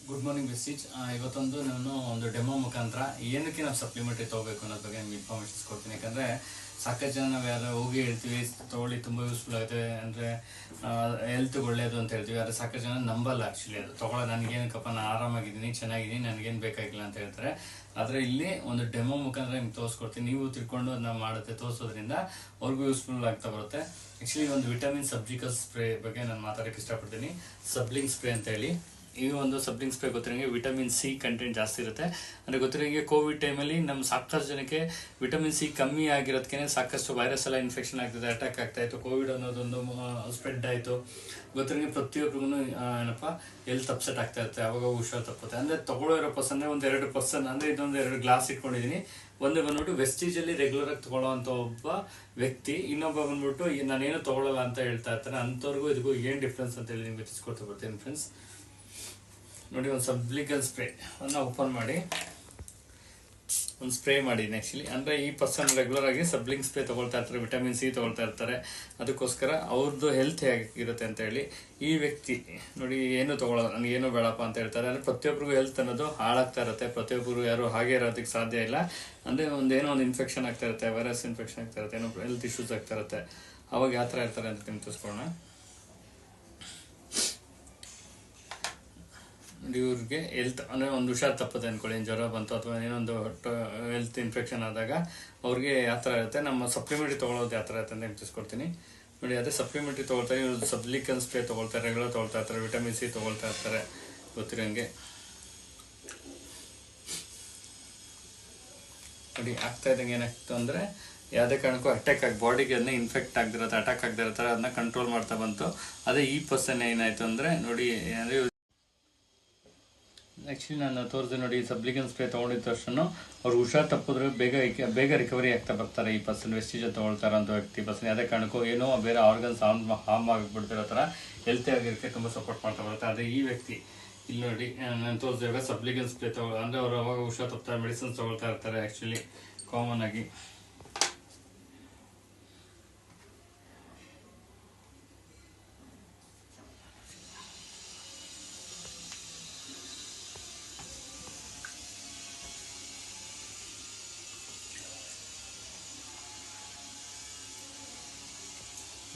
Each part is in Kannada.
Good morning message. ಇವತ್ತೊಂದು ನಾನು ಒಂದು ಡೆಮೋ ಮುಖಾಂತರ ಏನಕ್ಕೆ ನಾವು ಸಪ್ಲಿಮೆಂಟ್ರಿ ತೊಗೋಬೇಕು ಅನ್ನೋದ್ರ ಬಗ್ಗೆ ನಿಮ್ಗೆ ಇನ್ಫಾರ್ಮೇಷನ್ಸ್ ಕೊಡ್ತೀನಿ. ಯಾಕಂದರೆ ಸಾಕಷ್ಟು ಜನ ನಾವು ಯಾರು ಹೋಗಿ ಹೇಳ್ತೀವಿ ತೊಗೊಳ್ಳಿ ತುಂಬ ಯೂಸ್ಫುಲ್ ಆಗುತ್ತೆ, ಅಂದರೆ ಹೆಲ್ತ್ಗೆ ಒಳ್ಳೆಯದು ಅಂತ ಹೇಳ್ತೀವಿ. ಆದರೆ ಸಾಕಷ್ಟು ಜನ ನಂಬಲ್ಲ ಆ್ಯಕ್ಚುಲಿ. ಅದು ತೊಗೊಳ್ಳೋ ನನಗೇನಕ್ಕಪ್ಪ, ನಾನು ಆರಾಮಾಗಿದ್ದೀನಿ, ಚೆನ್ನಾಗಿದ್ದೀನಿ, ನನಗೇನು ಬೇಕಾಗಿಲ್ಲ ಅಂತ ಹೇಳ್ತಾರೆ. ಆದರೆ ಇಲ್ಲಿ ಒಂದು ಡೆಮೋ ಮುಖಾಂತರ ನಿಮ್ಗೆ ತೋರಿಸ್ಕೊಡ್ತೀನಿ. ನೀವು ತಿಳ್ಕೊಂಡು ಅದನ್ನ ಮಾಡುತ್ತೆ ತೋರಿಸೋದ್ರಿಂದ ಅವ್ರಿಗೂ ಯೂಸ್ಫುಲ್ ಆಗ್ತಾ ಬರುತ್ತೆ. ಆ್ಯಕ್ಚುಲಿ ಒಂದು ವಿಟಮಿನ್ ಸಬ್ಜಿಕಲ್ ಸ್ಪ್ರೇ ಬಗ್ಗೆ ನಾನು ಮಾತಾಡೋಕ್ಕೆ ಇಷ್ಟಪಡ್ತೀನಿ. ಸಬ್ಲಿಂಗ್ ಸ್ಪ್ರೇ ಅಂತ ಹೇಳಿ. ಈ ಒಂದು ಸಬ್ಲಿಂಗ್ ಸ್ಪ್ರೇ ಗೊತ್ತಿರೋಂಗೆ ವಿಟಮಿನ್ ಸಿ ಕಂಟೆಂಟ್ ಜಾಸ್ತಿ ಇರುತ್ತೆ. ಅಂದರೆ ಗೊತ್ತಿರೋಂಗೆ ಕೋವಿಡ್ ಟೈಮಲ್ಲಿ ನಮ್ಮ ಸಾಕಷ್ಟು ಜನಕ್ಕೆ ವಿಟಮಿನ್ ಸಿ ಕಮ್ಮಿ ಆಗಿರೋದಕ್ಕೆ ಸಾಕಷ್ಟು ವೈರಸ್ ಎಲ್ಲ ಇನ್ಫೆಕ್ಷನ್ ಆಗ್ತದೆ, ಅಟ್ಯಾಕ್ ಆಗ್ತಾಯಿತ್ತು. ಕೋವಿಡ್ ಅನ್ನೋದೊಂದು ಸ್ಪ್ರೆಡ್ ಆಯಿತು. ಗೊತ್ತಿರೋಂಗೆ ಪ್ರತಿಯೊಬ್ಬರಿಗೂ ಏನಪ್ಪ ಹೆಲ್ತ್ ಅಪ್ಸೆಟ್ ಆಗ್ತಾ ಇರುತ್ತೆ, ಅವಾಗ ಹುಷಾರು ತಪ್ಪುತ್ತೆ. ಅಂದರೆ ತೊಗೊಳ್ಳೋ ಪರ್ಸನ್ನೇ ಒಂದು 2%, ಅಂದರೆ ಇದೊಂದು 2 ಗ್ಲಾಸ್ ಇಟ್ಕೊಂಡಿದ್ದೀನಿ. ಒಂದು ಬಂದ್ಬಿಟ್ಟು ವೆಸ್ಟೀಜಲ್ಲಿ ರೆಗ್ಯುಲರಾಗಿ ತೊಗೊಳ್ಳೋವಂಥ ಒಬ್ಬ ವ್ಯಕ್ತಿ, ಇನ್ನೊಬ್ಬ ಬಂದ್ಬಿಟ್ಟು ನಾನೇನು ತೊಗೊಳ್ಳಲ್ಲ ಅಂತ ಹೇಳ್ತಾ ಇರ್ತಾರೆ. ಅಂಥವ್ರಿಗೂ ಇದಕ್ಕೂ ಏನು ಡಿಫ್ರೆನ್ಸ್ ಅಂತ ಹೇಳಿ ನಿಮ್ಗೆ ತಿಳಿಸ್ಕೊಡ್ತಾ ಬರ್ತೀನಿ ಫ್ರೆಂಡ್ಸ್. ನೋಡಿ, ಒಂದು ಸಬ್ಲಿಕಲ್ ಸ್ಪ್ರೇ ಅನ್ನ ಓಪನ್ ಮಾಡಿ ಒಂದು ಸ್ಪ್ರೇ ಮಾಡಿದ್ದೀನಿ ಆ್ಯಕ್ಚುಲಿ. ಅಂದರೆ ಈ ಪರ್ಸನ್ ರೆಗ್ಯುಲರ್ ಆಗಿ ಸಬ್ಲಿಂಗ್ ಸ್ಪ್ರೇ ತೊಗೊಳ್ತಾ ಇರ್ತಾರೆ, ವಿಟಮಿನ್ ಸಿ ತೊಗೊಳ್ತಾ ಇರ್ತಾರೆ. ಅದಕ್ಕೋಸ್ಕರ ಅವ್ರದ್ದು ಹೆಲ್ತ್ ಹೇಗಿರುತ್ತೆ ಅಂತ ಹೇಳಿ. ಈ ವ್ಯಕ್ತಿ ನೋಡಿ ಏನು ತೊಗೊಳ್ಳೋದು, ನನಗೇನು ಬೇಡಪ್ಪ ಅಂತ ಹೇಳ್ತಾರೆ. ಅಂದರೆ ಪ್ರತಿಯೊಬ್ಬರಿಗೂ ಹೆಲ್ತ್ ಅನ್ನೋದು ಹಾಳಾಗ್ತಾ ಇರುತ್ತೆ. ಪ್ರತಿಯೊಬ್ಬರು ಯಾರು ಹಾಗೆ ಇರೋದಕ್ಕೆ ಸಾಧ್ಯ ಇಲ್ಲ. ಅಂದರೆ ಏನೋ ಒಂದು ಇನ್ಫೆಕ್ಷನ್ ಆಗ್ತಾ ಇರುತ್ತೆ, ವೈರಸ್ ಇನ್ಫೆಕ್ಷನ್ ಆಗ್ತಾ ಇರುತ್ತೆ, ಏನೋ ಹೆಲ್ತ್ ಇಶ್ಯೂಸ್ ಆಗ್ತಾ ಇರುತ್ತೆ. ಅವಾಗ ಯಾವ ಥರ ಇರ್ತಾರೆ ಅಂತ ನಿಮ್ಗೆ ತಿಳಿಸ್ಕೊಳ್ಳೋಣ. ಇವ್ರಿಗೆ ಹೆಲ್ತ್ ಅಂದರೆ ಒಂದು ಹುಷಾರು ತಪ್ಪದೆ ಅಂದ್ಕೊಳ್ಳಿ, ಜ್ವರ ಬಂತು ಅಥವಾ ಏನೊಂದು ಹೆಲ್ತ್ ಇನ್ಫೆಕ್ಷನ್ ಆದಾಗ ಅವ್ರಿಗೆ ಯಾವ ಥರ ಇರುತ್ತೆ, ನಮ್ಮ ಸಪ್ಲಿಮೆಂಟ್ರಿ ತೊಗೊಳೋದು ಯಾವ ಥರ ಇರುತ್ತೆ ಅಂತ ತಿಳಿಸ್ಕೊಡ್ತೀನಿ. ನೋಡಿ, ಅದೇ ಸಪ್ಲಿಮೆಂಟ್ರಿ ತೊಗೊಳ್ತಾರೆ. ಇವ್ರು ಸಬ್ಲಿಕಲ್ ಸ್ಪ್ರೇ ತೊಗೊಳ್ತಾರೆ, ರೆಗ್ಯುಲರ್ ತೊಗೊಳ್ತಾ ಇರ್ತಾರೆ, ವಿಟಮಿನ್ ಸಿ ತೊಗೊಳ್ತಾ ಇರ್ತಾರೆ. ಗೊತ್ತಿರೋಂಗೆ ನೋಡಿ, ಆಗ್ತಾ ಇದ್ದಂಗೆ ಏನಾಗ್ತು ಅಂದರೆ ಯಾವುದೇ ಕಾರಣಕ್ಕೂ ಅಟ್ಯಾಕ್ ಆಗಿ ಬಾಡಿಗೆ ಅದನ್ನ ಇನ್ಫೆಕ್ಟ್ ಆಗದಿರತ್ತೆ, ಅಟ್ಯಾಕ್ ಆಗದಿರತ್ತೆ, ಅದನ್ನ ಕಂಟ್ರೋಲ್ ಮಾಡ್ತಾ ಬಂತು. ಅದೇ ಈ ಪರ್ಸನ್ ಏನಾಯಿತು ಅಂದರೆ ನೋಡಿ, ಅಂದರೆ ಆ್ಯಕ್ಚುಲಿ ನಾನು ತೋರಿಸಿದೆ ನೋಡಿ, ಸಬ್ಲಿಕಲ್ ಸ್ಪ್ರೇ ತೊಗೊಂಡಿದ್ದ ತಕ್ಷಣ ಅವ್ರು ಹುಷಾರು ತಪ್ಪಿದ್ರೆ ಬೇಗ ರಿಕವರಿ ಆಗ್ತಾ ಬರ್ತಾರೆ. ಈ ಪರ್ಸನ್ ವೆಸ್ಟೀಜ್ ತೊಗೊಳ್ತಾರೆ ಅಂತ ವ್ಯಕ್ತಿ ಪರ್ಸನ್ ಯಾವುದೇ ಕಾರಣಕ್ಕೂ ಏನೋ ಬೇರೆ ಆರ್ಗನ್ಸ್ ಹಾರ್ಮ್ ಆಗಿಬಿಡ್ತಿರೋ ಥರ ಹೆಲ್ತಿ ಆಗಿರೋಕ್ಕೆ ತುಂಬ ಸಪೋರ್ಟ್ ಮಾಡ್ತಾ ಬರುತ್ತೆ. ಅದೇ ಈ ವ್ಯಕ್ತಿ ಇಲ್ಲಿ ನೋಡಿ, ನಾನು ತೋರಿಸಿದಾಗ ಸಬ್ಲಿಕಲ್ ಸ್ಪ್ರೇ ಅಂದರೆ ಅವರು ಅವಾಗ ಹುಷಾರು ತಪ್ತಾರೆ, ಮೆಡಿಸಿನ್ಸ್ ತೊಗೊಳ್ತಾ ಇರ್ತಾರೆ ಆ್ಯಕ್ಚುಲಿ ಕಾಮನ್ ಆಗಿ.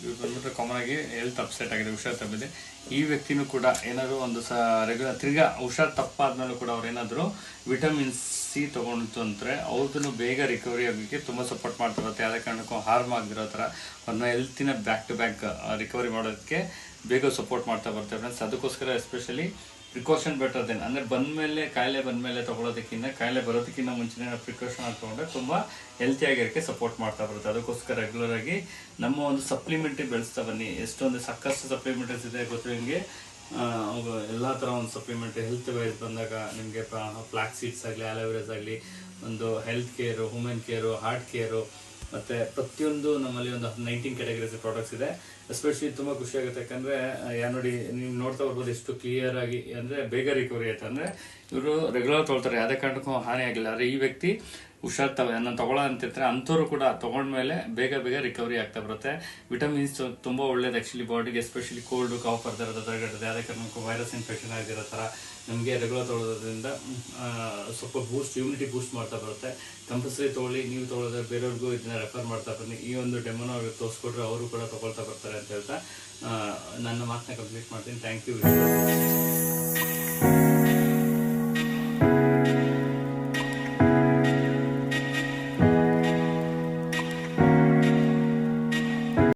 ಇವ್ರು ಬಂದ್ಬಿಟ್ರೆ ಕಾಮನ್ ಆಗಿ ಹೆಲ್ತ್ ಅಪ್ಸೆಟ್ ಆಗಿದೆ, ಹುಷಾರು ತಪ್ಪಿದೆ. ಈ ವ್ಯಕ್ತಿನೂ ಕೂಡ ಏನಾದರೂ ಒಂದು ರೆಗ್ಯುಲರ್ ತಿರ್ಗಾ ಹುಷಾರು ತಪ್ಪಾದ್ಮೇಲೂ ಕೂಡ ಅವ್ರು ಏನಾದರೂ ವಿಟಮಿನ್ ಸಿ ತೊಗೊಂಡು ಅಂದರೆ ಅವ್ರದ್ದು ಬೇಗ ರಿಕವರಿ ಆಗೋಕ್ಕೆ ತುಂಬ ಸಪೋರ್ಟ್ ಮಾಡ್ತಾ ಬರುತ್ತೆ. ಯಾವುದೇ ಕಾರಣಕ್ಕೂ ಹಾರ್ಮ್ ಆಗಿರೋ ಥರ ಅವ್ರನ್ನ ಹೆಲ್ತಿನ ಬ್ಯಾಕ್ ಟು ಬ್ಯಾಕ್ ರಿಕವರಿ ಮಾಡೋದಕ್ಕೆ ಬೇಗ ಸಪೋರ್ಟ್ ಮಾಡ್ತಾ ಬರ್ತಾರೆ ಫ್ರೆಂಡ್ಸ್. ಅದಕ್ಕೋಸ್ಕರ ಎಸ್ಪೆಷಲಿ ಪ್ರಿಕಾಷನ್ ಬೆಟರ್ ದೆನ್, ಅಂದರೆ ಬಂದಮೇಲೆ ಕಾಯಿಲೆ ಬಂದಮೇಲೆ ತೊಗೊಳೋದಕ್ಕಿಂತ ಕಾಯಿಲೆ ಬರೋದಕ್ಕಿಂತ ಮುಂಚೆನೇ ನಾವು ಪ್ರಿಕಾಷನ್ ಆಗಿ ತೊಗೊಂಡ್ರೆ ತುಂಬ ಹೆಲ್ತಿಯಾಗಿರೋಕ್ಕೆ ಸಪೋರ್ಟ್ ಮಾಡ್ತಾ ಬರುತ್ತೆ. ಅದಕ್ಕೋಸ್ಕರ ರೆಗ್ಯುಲರ್ ಆಗಿ ನಮ್ಮ ಒಂದು ಸಪ್ಲಿಮೆಂಟ್ರಿ ಬೆಳೆಸ್ತಾ ಬನ್ನಿ. ಎಷ್ಟೊಂದು ಸಾಕಷ್ಟು ಸಪ್ಲಿಮೆಂಟ್ರೀಸ್ ಇದೆ ಗೊತ್ತಿರೋಂಗೆ. ಎಲ್ಲ ಥರ ಒಂದು ಸಪ್ಲಿಮೆಂಟ್ರಿ ಹೆಲ್ತ್ ವೈಸ್ ಬಂದಾಗ ನಿಮಗೆ ಫ್ಲಾಕ್ ಸೀಡ್ಸ್ ಆಗಲಿ, ಅಲೋವೆರಾಸ್ ಆಗಲಿ, ಒಂದು health care, women care, heart care, ಮತ್ತು ಪ್ರತಿಯೊಂದು ನಮ್ಮಲ್ಲಿ ಒಂದು 19 ಕ್ಯಾಟಗರೀಸ್ ಪ್ರಾಡಕ್ಟ್ಸ್ ಇದೆ. ಎಸ್ಪೆಷಲಿ ತುಂಬ ಖುಷಿ ಆಗುತ್ತೆ. ಯಾಕಂದರೆ ನೋಡಿ, ನೀವು ನೋಡ್ತಾ ಬರ್ಬೋದು ಎಷ್ಟು ಕ್ಲಿಯರ್ ಆಗಿ, ಅಂದರೆ ಬೇಗ ರಿಕವರಿ ಆಯ್ತು. ಅಂದರೆ ಇವರು ರೆಗ್ಯುಲರ್ ತೊಗೊಳ್ತಾರೆ, ಯಾವುದೇ ಕಾರಣಕ್ಕೂ ಹಾನಿ ಆಗಿಲ್ಲ. ಆದರೆ ಈ ವ್ಯಕ್ತಿ ಹುಷಾರು ನಾನು ತೊಗೊಳ್ಳೋ ಅಂತಿರ್ತಾರೆ, ಅಂಥವ್ರು ಕೂಡ ತೊಗೊಂಡ್ಮೇಲೆ ಬೇಗ ರಿಕವರಿ ಆಗ್ತಾ ಬರುತ್ತೆ. ವಿಟಮಿನ್ಸ್ ತುಂಬ ಒಳ್ಳೇದು ಆ್ಯಕ್ಚುಲಿ ಬಾಡಿಗೆ, ಎಸ್ಪೆಷಲಿ ಕೋಲ್ಡು ಕಾಫ್ ಬರ್ದಿರೋದು ತಡೆಗಟ್ಟುತ್ತೆ. ಯಾವುದೇ ಕಾರಣಕ್ಕೂ ವೈರಸ್ ಇನ್ಫೆಕ್ಷನ್ ಆಗಿರೋ ಥರ ನಮಗೆ ರೆಗ್ಯುಲರ್ ತೊಗೊಳೋದ್ರಿಂದ ಸ್ವಲ್ಪ ಇಮ್ಯುನಿಟಿ ಬೂಸ್ಟ್ ಮಾಡ್ತಾ ಬರುತ್ತೆ. ಕಂಪಲ್ಸರಿ ತೊಗೊಳ್ಳಿ. ನೀವು ತೊಗೊಳೋದ್ರೆ ಬೇರೆಯವ್ರಿಗೂ ಇದನ್ನ ರೆಫರ್ ಮಾಡ್ತಾ ಬನ್ನಿ. ಈ ಒಂದು ಡೆಮೋನ ಅವ್ರಿಗೆ ತೋರಿಸ್ಕೊಟ್ರೆ ಅವರು ಕೂಡ ತೊಗೊಳ್ತಾ ಬರ್ತಾರೆ ಅಂತ ಹೇಳ್ತಾ ನನ್ನ ಮಾತನ್ನ ಕಂಪ್ಲೀಟ್ ಮಾಡ್ತೀನಿ. Thank you.